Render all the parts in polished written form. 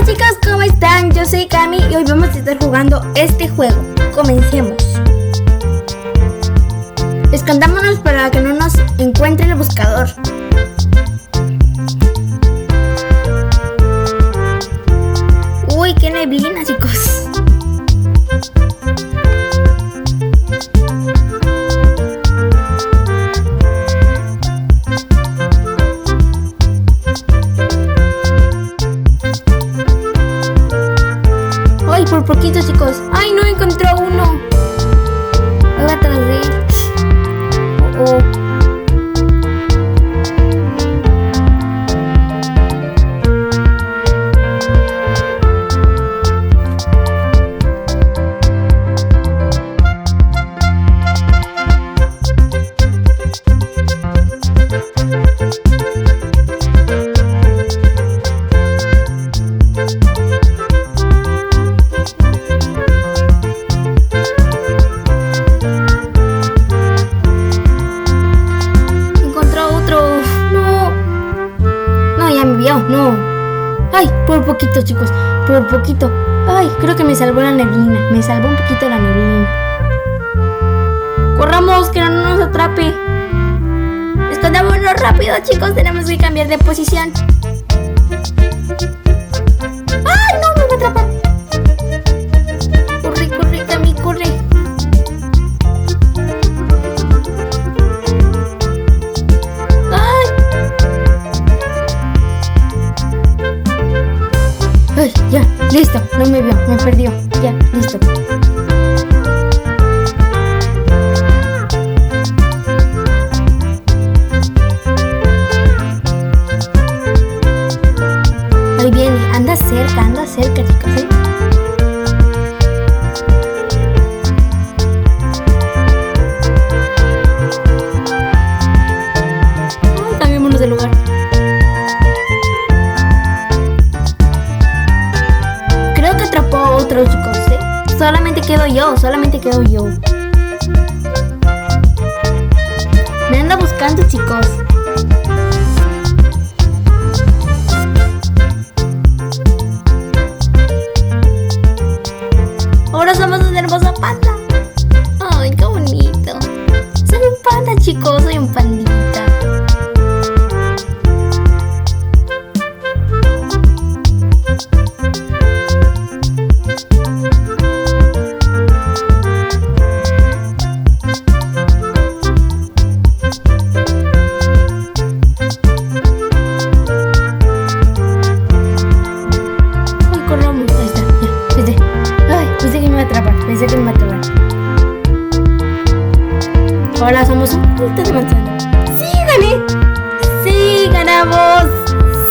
chicos, ¿cómo están? Yo soy Cami y hoy vamos a estar jugando este juego. Comencemos. Escondámonos para que no nos encuentre el buscador. Uy, qué neblina, chicos. Ay, por poquito, chicos. Ay, no encontró uno. Voy atrás de él. No. Ay, por poquito, chicos. Por poquito. Ay, creo que me salvó la neblina. Me salvó un poquito la neblina. Corramos, que no nos atrape. Escondámonos rápido, chicos. Tenemos que cambiar de posición. Ay, no, me va a atrapar. Corre, corre, Cami, corre. Ay, ya, listo, no me vio, me perdió, ya, listo. Ahí viene, anda cerca, chicos, ¿eh? Ay, cambiémonos de lugar. Otro, chicos, ¿eh? Solamente quedo yo. Me anda buscando, chicos. Ahora somos una hermosa panda. Ay, qué bonito. Soy un panda, chicos, soy un pandita. Pensé que me va a atrapar. Ahora somos un punto de manzana. ¡Sí, gané! ¡Sí, ganamos!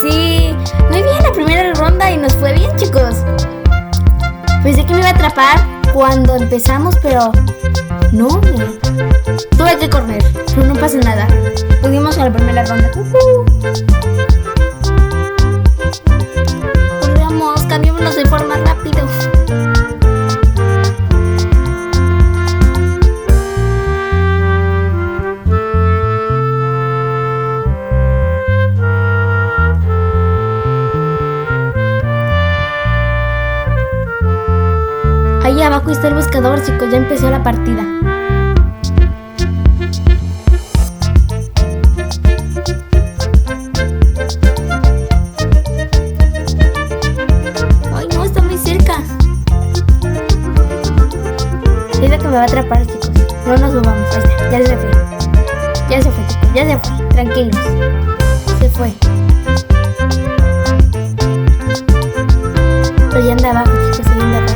¡Sí! Muy bien la primera ronda y nos fue bien, chicos. Pensé que me iba a atrapar cuando empezamos, pero no. Tuve que correr, pero no pasa nada. Pudimos a la primera ronda. Corramos, cambiémonos de forma rápido. Ahí abajo está el buscador, chicos, ya empezó la partida. Ay, no, está muy cerca. Es la que me va a atrapar, chicos. No nos movamos, ahí está, ya se fue. Ya se fue, chicos, ya se fue. Tranquilos. Se fue. Pero ya anda abajo, chicos, ahí anda abajo.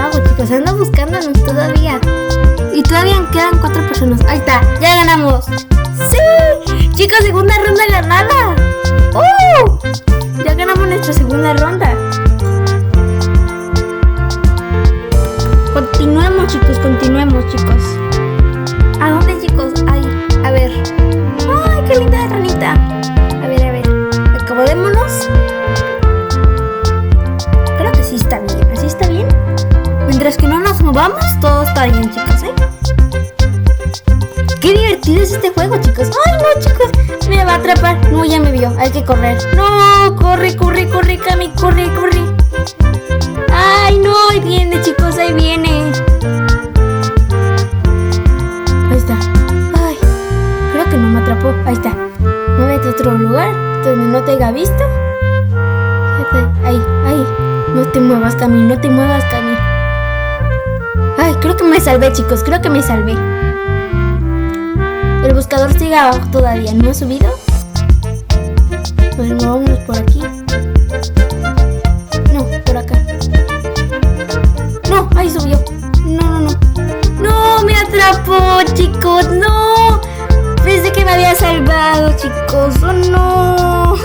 vago, chicos. Anda buscándonos todavía. Y todavía quedan 4 personas. Ahí está, ya ganamos. ¡Sí! Chicos, segunda ronda ganada. Ya ganamos nuestra segunda ronda. Continuemos, chicos. ¿A dónde, chicos? Ay, a ver. Ay, qué linda ranita. A ver. Acomodémonos. Creo que sí está bien. ¿Así está bien? Mientras que no nos movamos, todo está bien, chicos, ¿eh? Qué divertido es este juego, chicos. Ay, no, chicos. Me va a atrapar. No, ya me vio. Hay que correr. No, corre, Cami, corre. Ay, no, ahí viene, chicos, ahí viene. Ahí está. Ay, creo que no me atrapó. Ahí está. Muévete a otro lugar donde no te haya visto. Ahí. No te muevas, Cami. Ay, creo que me salvé, chicos. El buscador sigue abajo todavía. ¿No ha subido? Pues movámonos por aquí. No, por acá. No, ahí subió. No. No, me atrapó, chicos. No. Pensé que me había salvado, chicos. Oh, no.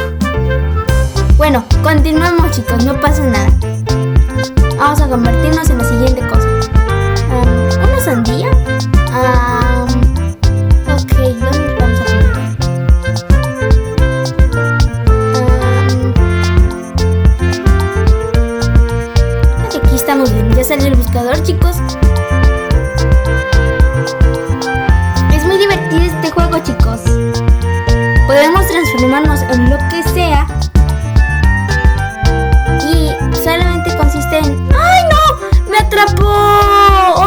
Bueno, continuamos, chicos. No pasa nada. Vamos a convertirnos en la siguiente cosa. ¿Una sandía? Ok, ¿dónde nos vamos a convertir? Aquí estamos bien. Ya salió el buscador, chicos. Es muy divertido este juego, chicos. Podemos transformarnos en lo que sea. Y solamente consiste en... ¡Ay, no! ¡Me atrapó!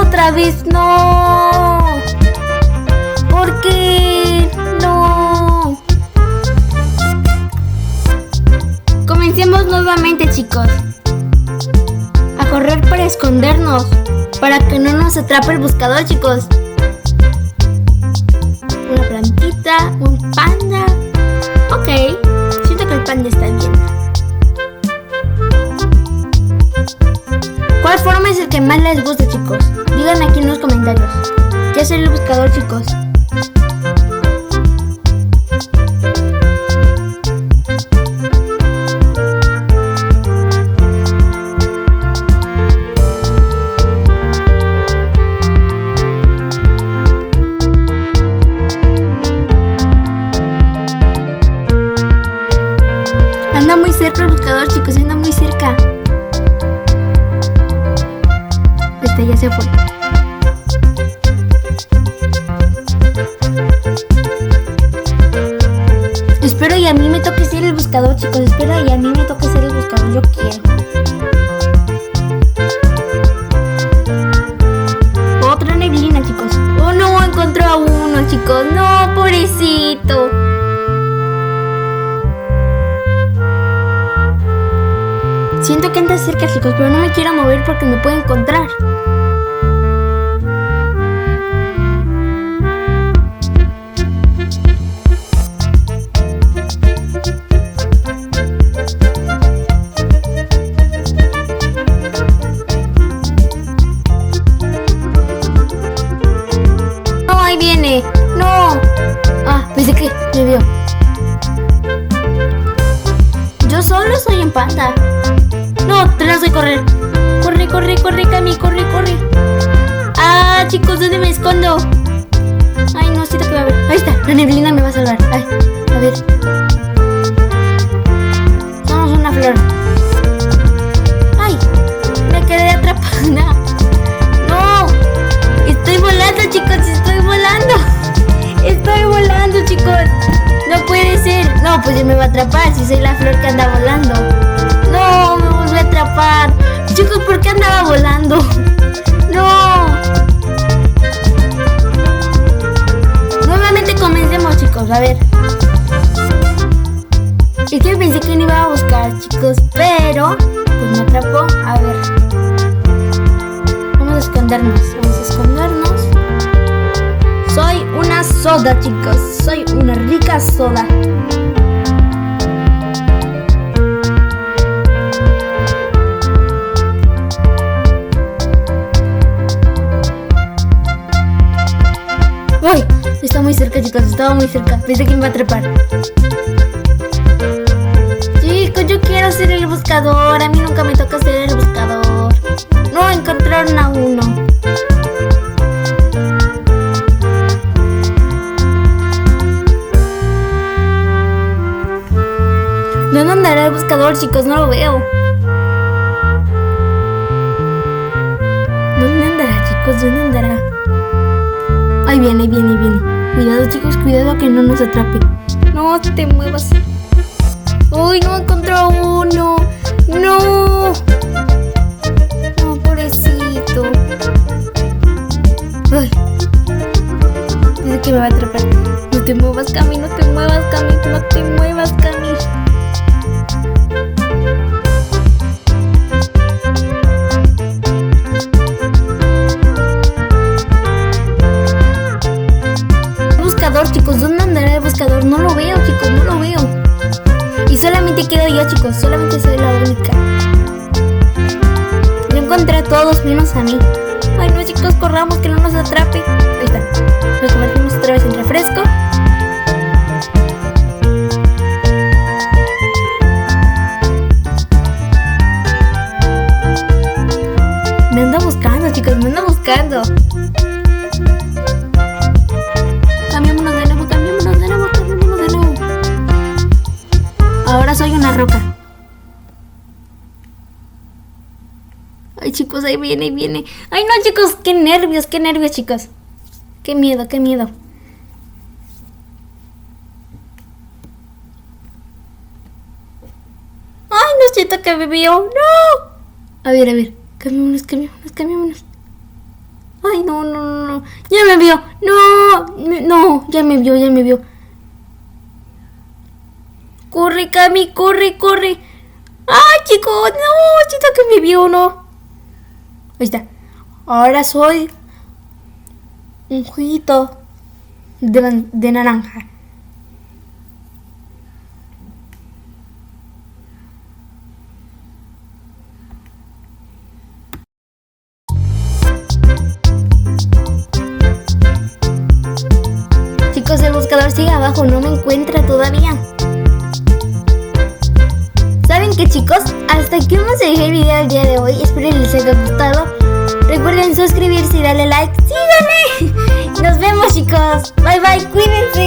¡Otra vez! ¡No! ¿Por qué? ¡No! Comencemos nuevamente, chicos. A correr para escondernos. Para que no nos atrape el buscador, chicos. Una plantita, un panda. Ok, siento que el panda está bien. ¿Cuál forma es el que más les gusta, chicos? Digan aquí en los comentarios. Ya salió el buscador, chicos. Anda muy cerca el buscador, chicos, anda muy cerca. Ya se fue. Espero y a mí me toque ser el buscador, chicos. Yo quiero. Otra neblina, chicos. Oh, no, encontró a uno, chicos. No, pobrecito. Siento que anda cerca, chicos, pero no me quiero mover porque me puede encontrar. No, ahí viene. No. Pensé que me vio. Yo solo soy en panda. No, tenemos que correr. Corre, Cami, corre. Chicos, ¿dónde me escondo? Ay, no, siento que va a haber. Ahí está, la neblina me va a salvar. Ay, a ver. Somos una flor. Ay, me quedé atrapada. No, estoy volando, chicos, Estoy volando, chicos. No puede ser. No, pues ya me va a atrapar si soy la flor que anda volando. No, me volvió a atrapar. Chicos, ¿por qué andaba volando? No. Nuevamente comencemos, chicos. A ver. Es que pensé que no iba a buscar, chicos, pero pues me atrapó. A ver. Vamos a escondernos. Soy una soda, chicos. Soy una rica soda. chicos, estaba muy cerca. Pensé que me iba a trepar. Chicos, yo quiero ser el buscador. A mí nunca me toca ser el buscador. No, encontraron a uno. ¿Dónde andará el buscador, chicos? No lo veo. ¿Dónde andará, chicos? ¿Dónde andará? Ahí viene, ahí viene, ahí viene. Cuidado, chicos, cuidado que no nos atrape. No te muevas. ¡Uy, no encontró uno! ¡No! No, pobrecito. ¡Ay! Dice que me va a atrapar. No te muevas, Cami, no te muevas, Cami, no te muevas, Cami. Chicos, ¿dónde andará el buscador? No lo veo, chicos, no lo veo. Y solamente quedo yo, chicos, solamente soy la única. Yo encontré a todos menos a mí. Ay, no, chicos, corramos que no nos atrape. Ahí está. Nos convertimos otra vez en refresco. Me anda buscando, chicos, me anda buscando. Ahora soy una roca. Ay, chicos, ahí viene, ahí viene. Ay, no, chicos, qué nervios, chicos. Qué miedo, qué miedo. Ay, no siento que me vio. No. A ver. Cambiémonos. Ay, no. Ya me vio. No, ya me vio. Corre, Cami, corre. Ay, chicos, no, siento que me vio, ¿no? Ahí está. Ahora soy un juguito de naranja. Chicos, el buscador sigue abajo, no me encuentra todavía. ¿Saben qué, chicos? Hasta aquí vamos a dejar el video del día de hoy. Espero les haya gustado. Recuerden suscribirse y darle like. ¡Síganme! Nos vemos, chicos. Bye, cuídense.